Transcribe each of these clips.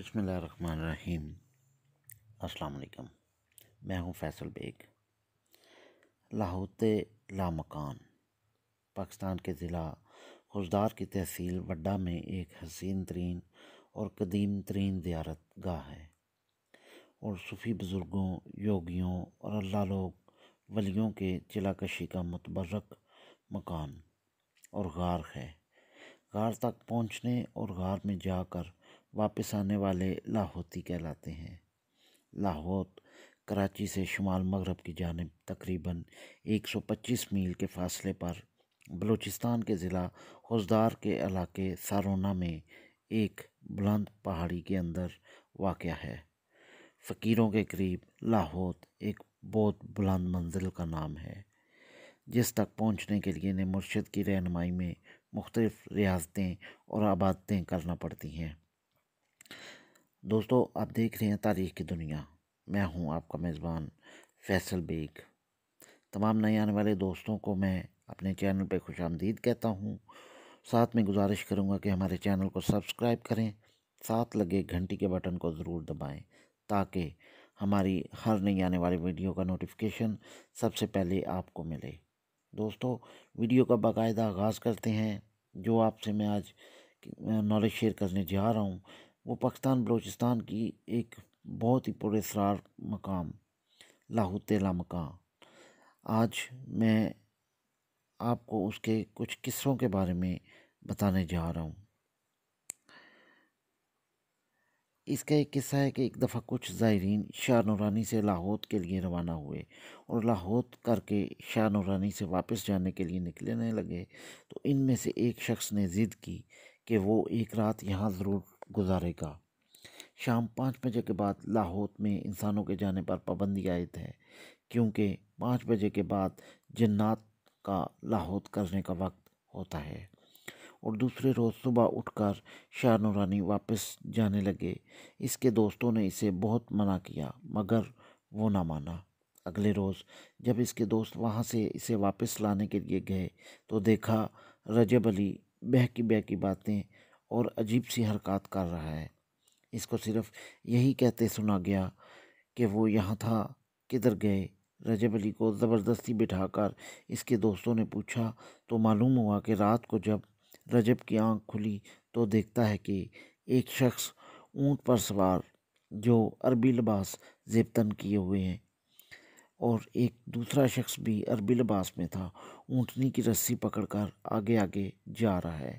بسم اللہ الرحمن الرحیم۔ السلام علیکم، میں ہوں فیصل بیگ۔ لاہوت لامکان پاکستان کے ضلع خوزدار کی تحصیل وڈا میں ایک حسین ترین اور قدیم ترین زیارت گاہ ہے اور صوفی بزرگوں، یوگیوں اور اللہ لوگ ولیوں کے چلا کشی کا متبرک مکان اور غار ہے۔ غار تک پہنچنے اور غار میں جا کر واپس آنے والے لاہوتی کہلاتے ہیں۔ لاہوت کراچی سے شمال مغرب کی جانب تقریباً 125 میل کے فاصلے پر بلوچستان کے ضلع خوزدار کے علاقے سارونا میں ایک بلند پہاڑی کے اندر واقع ہے۔ فقیروں کے قریب لاہوت ایک بہت بلند منزل کا نام ہے جس تک پہنچنے کے لیے انہیں مرشد کی رہنمائی میں مختلف ریاضتیں اور عبادتیں کرنا پڑتی ہیں۔ دوستو، آپ دیکھ رہے ہیں تاریخ کی دنیا۔ میں ہوں آپ کا میزبان فیصل بیگ۔ تمام نئے آنے والے دوستوں کو میں اپنے چینل پہ خوش آمدید کہتا ہوں۔ ساتھ میں گزارش کروں گا کہ ہمارے چینل کو سبسکرائب کریں، ساتھ لگے گھنٹی کے بٹن کو ضرور دبائیں تاکہ ہماری ہر نئی آنے والی ویڈیو کا نوٹیفیکیشن سب سے پہلے آپ کو ملے۔ دوستو، ویڈیو کا باقاعدہ آغاز کرتے ہیں۔ جو آپ سے میں آج نالج شیئر کرنے جا رہا ہوں وہ پاکستان بلوچستان کی ایک بہت ہی پر اسرار مقام لاہوت لامکان۔ آج میں آپ کو اس کے کچھ قصوں کے بارے میں بتانے جا رہا ہوں۔ اس کا ایک قصہ ہے کہ ایک دفعہ کچھ زائرین شاہ نورانی سے لاہوت کے لیے روانہ ہوئے اور لاہوت کر کے شاہ نورانی سے واپس جانے کے لیے نکلنے لگے تو ان میں سے ایک شخص نے ضد کی کہ وہ ایک رات یہاں ضرور گزارے گا۔ شام 5 بجے کے بعد لاہوت میں انسانوں کے جانے پر پابندی عائد ہے کیونکہ 5 بجے کے بعد جنات کا لاہوت کرنے کا وقت ہوتا ہے۔ اور دوسرے روز صبح اٹھ کر شاہ نورانی واپس جانے لگے۔ اس کے دوستوں نے اسے بہت منع کیا مگر وہ نہ مانا۔ اگلے روز جب اس کے دوست وہاں سے اسے واپس لانے کے لیے گئے تو دیکھا رجب علی بہکی بہکی باتیں اور عجیب سی حرکات کر رہا ہے۔ اس کو صرف یہی کہتے سنا گیا کہ وہ یہاں تھا، کدھر گئے؟ رجب علی کو زبردستی بٹھا کر اس کے دوستوں نے پوچھا تو معلوم ہوا کہ رات کو جب رجب کی آنکھ کھلی تو دیکھتا ہے کہ ایک شخص اونٹ پر سوار جو عربی لباس زیبتن کیے ہوئے ہیں اور ایک دوسرا شخص بھی عربی لباس میں تھا، اونٹنی کی رسی پکڑ کر آگے آگے جا رہا ہے۔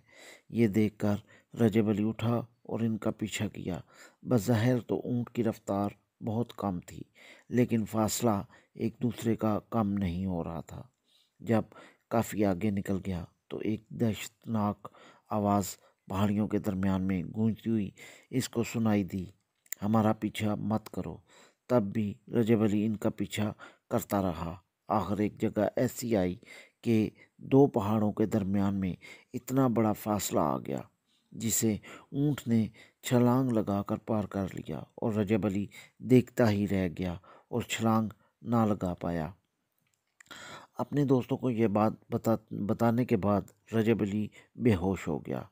یہ دیکھ کر رجب علی اٹھا اور ان کا پیچھا کیا۔ بظاہر تو اونٹ کی رفتار بہت کم تھی لیکن فاصلہ ایک دوسرے کا کم نہیں ہو رہا تھا۔ جب کافی آگے نکل گیا تو ایک دہشتناک آواز پہاڑیوں کے درمیان میں گونجتی ہوئی اس کو سنائی دی، ہمارا پیچھا مت کرو۔ تب بھی رجب علی ان کا پیچھا کرتا رہا۔ آخر ایک جگہ ایسی آئی کہ 2 پہاڑوں کے درمیان میں اتنا بڑا فاصلہ آ گیا جسے اونٹ نے چھلانگ لگا کر پار کر لیا اور رجب علی دیکھتا ہی رہ گیا اور چھلانگ نہ لگا پایا۔ اپنے دوستوں کو یہ بات بتانے کے بعد رجب علی بے ہوش ہو گیا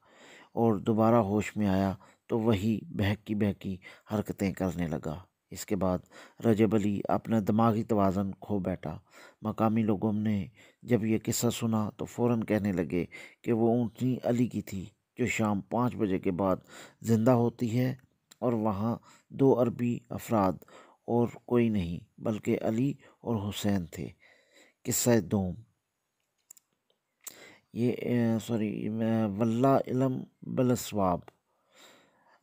اور دوبارہ ہوش میں آیا تو وہی بہکی بہکی حرکتیں کرنے لگا۔ اس کے بعد رجب علی اپنا دماغی توازن کھو بیٹھا۔ مقامی لوگوں نے جب یہ قصہ سنا تو فوراً کہنے لگے کہ وہ اونٹنی علی کی تھی جو شام 5 بجے کے بعد زندہ ہوتی ہے اور وہاں 2 عربی افراد اور کوئی نہیں بلکہ علی اور حسین تھے۔ قصہ دوم واللہ علم بالاسباب۔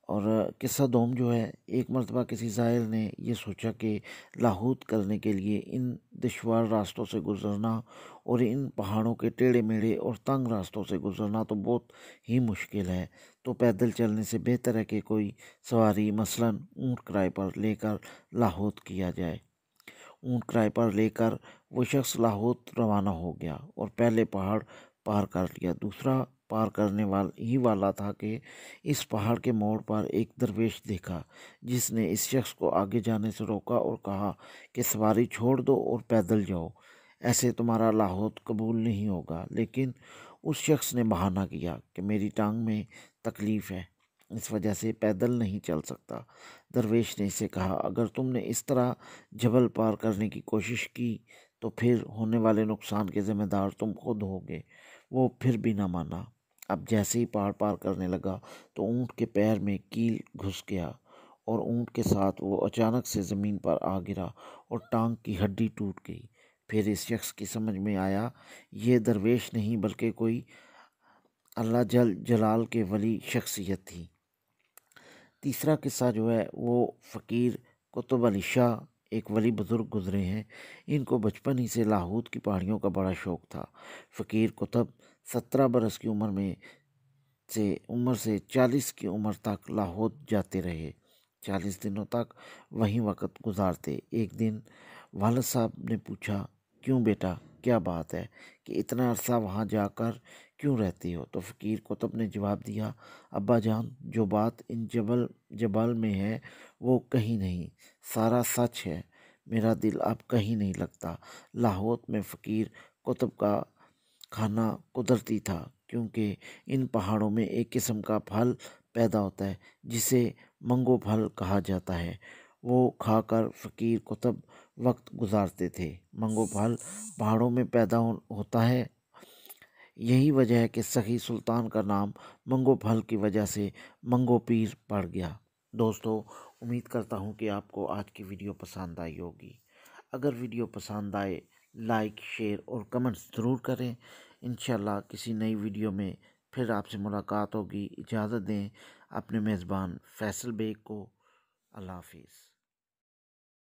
اور قصہ دوم جو ہے، ایک مرتبہ کسی زائر نے یہ سوچا کہ لاہوت کرنے کے لیے ان دشوار راستوں سے گزرنا اور ان پہاڑوں کے ٹیڑھے میڑھے اور تنگ راستوں سے گزرنا تو بہت ہی مشکل ہے، تو پیدل چلنے سے بہتر ہے کہ کوئی سواری مثلاً اونٹ کرائے پر لے کر لاہوت کیا جائے۔ اونٹ کرائے پر لے کر وہ شخص لاہوت روانہ ہو گیا اور پہلے پہاڑ پار کر لیا۔ دوسرا پار کرنے والا تھا کہ اس پہاڑ کے موڑ پر ایک درویش دیکھا جس نے اس شخص کو آگے جانے سے روکا اور کہا کہ سواری چھوڑ دو اور پیدل جاؤ، ایسے تمہارا لاہوت قبول نہیں ہوگا۔ لیکن اس شخص نے بہانہ کیا کہ میری ٹانگ میں تکلیف ہے اس وجہ سے پیدل نہیں چل سکتا۔ درویش نے اسے کہا، اگر تم نے اس طرح جبل پار کرنے کی کوشش کی تو پھر ہونے والے نقصان کے ذمہ دار تم خود ہوگے۔ وہ پھر بھی نہ مانا۔ اب جیسے ہی پہاڑ پار کرنے لگا تو اونٹ کے پیر میں کیل گھس گیا اور اونٹ کے ساتھ وہ اچانک سے زمین پر آ گرا اور ٹانگ کی ہڈی ٹوٹ گئی۔ پھر اس شخص کی سمجھ میں آیا یہ درویش نہیں بلکہ کوئی اللہ جل جلال کے ولی شخصیت تھی۔ تیسرا قصہ جو ہے وہ فقیر قطب علی شاہ، ایک ولی بزرگ گزرے ہیں۔ ان کو بچپن ہی سے لاہوت کی پہاڑیوں کا بڑا شوق تھا۔ فقیر قطب 17 برس کی عمر سے 40 کی عمر تک لاہوت جاتے رہے، 40 دنوں تک وہیں وقت گزارتے۔ ایک دن والد صاحب نے پوچھا، کیوں بیٹا، کیا بات ہے کہ اتنا عرصہ وہاں جا کر کیوں رہتی ہو؟ تو فقیر قطب نے جواب دیا، ابا جان، جو بات ان جبال میں ہے وہ کہیں نہیں، سارا سچ ہے، میرا دل اب کہیں نہیں لگتا۔ لاہوت میں فقیر قطب کا کھانا قدرتی تھا، کیونکہ ان پہاڑوں میں ایک قسم کا پھل پیدا ہوتا ہے جسے منگو پھل کہا جاتا ہے، وہ کھا کر فقیر قطب وقت گزارتے تھے۔ منگو پھل پہاڑوں میں پیدا ہوتا ہے، یہی وجہ ہے کہ سخی سلطان کا نام منگو پھل کی وجہ سے منگو پیر پڑ گیا۔ دوستو، امید کرتا ہوں کہ آپ کو آج کی ویڈیو پسند آئی ہوگی۔ اگر ویڈیو پسند آئے لائک، شیئر اور کمنٹس ضرور کریں۔ انشاءاللہ کسی نئی ویڈیو میں پھر آپ سے ملاقات ہوگی۔ اجازت دیں اپنے میزبان فیصل بیگ کو۔ اللہ حافظ۔